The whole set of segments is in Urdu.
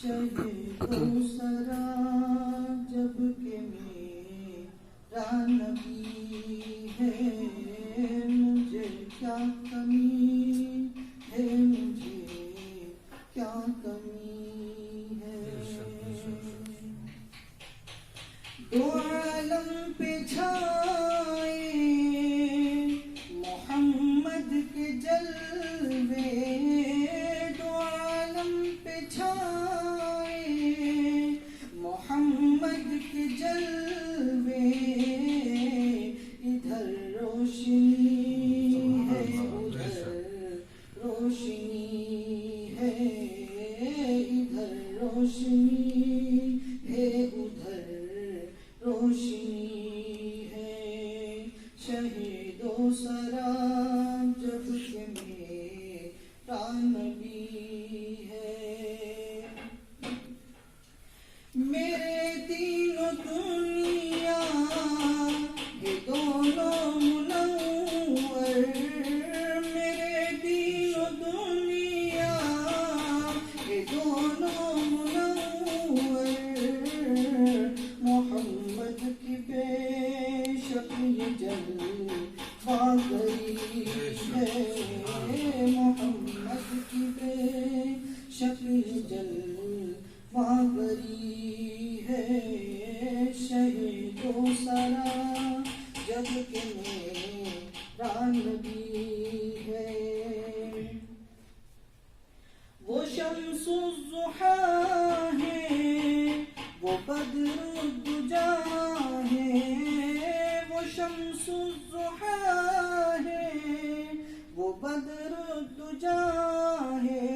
شہیدوں سرا جب کہ میرا نبی ہے، مجھے کیا کمی ہے، مجھے کیا کمی ہے۔ دو عالم پہ چھائے محمد کے جلوے، دو عالم پہ چھائے محمد کے جلوے، ادھر روشنی ہے ادھر روشنی ہے، ادھر روشنی ہے ادھر روشنی ہے۔ شہیدوں سرا جب کہ میرا نبی ہے، میرے دین و دنیا یہ دونوں منور، میرے دین و دنیا یہ دونوں منور، محمد کی بے شک یہ جلوہگری ہے، محمد کی بے شک یہ جلوہگری ہے۔ شہیدوں سرا جب کہ میرا نبی ہے، وہ شمس الضحیٰ ہے، وہ بدر الدجا ہے، وہ شمس الضحیٰ ہے، وہ بدر الدجا ہے،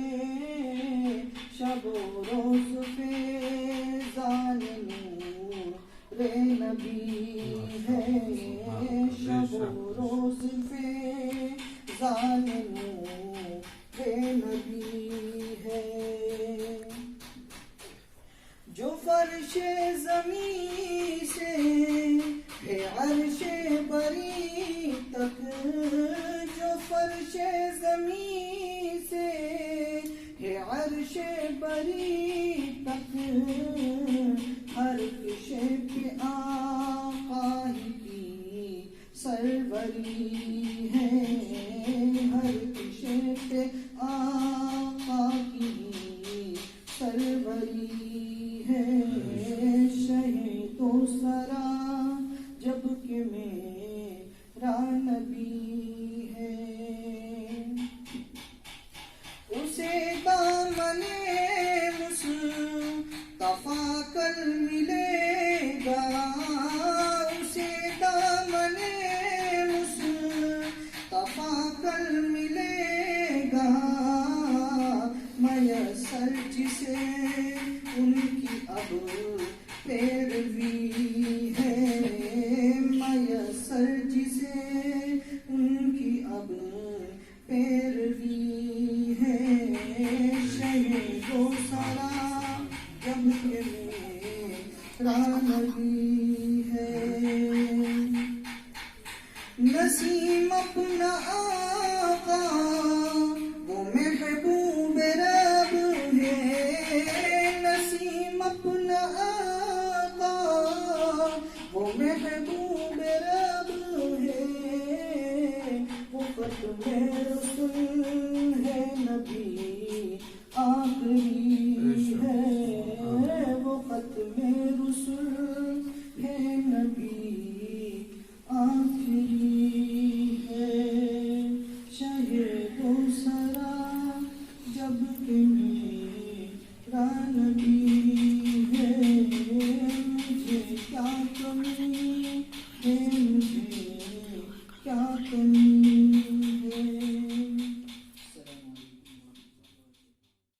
شب و روز فیضان نور نبی ہے، شب و روز فیضان نور نبی ہے۔ جو فرش زمین سے ہے عرش بری تک، جو فرش زمین سے ہے عرش بری تک، ہر کشے پہ آقا ہی کی سروری ہے، ہر کشے پہ آقا کی سروری ہے۔ شہیدوں سرا جب کہ میرا نبی ہے، اسے دامن مصطفیٰ کل ملے گا، اسے دامن مصطفیٰ کل ملے گا، میسر جسے ان کی اب پیروی ہے، میسر جسے ان کی اب پیروی ہے۔ شہیدوں سرا جب کہ میرا نبی ہے، نسیم اپنا آقا وہ محبوب رب ہے، نسیم اپنا آقا وہ محبوب رب ہے، وہ ختم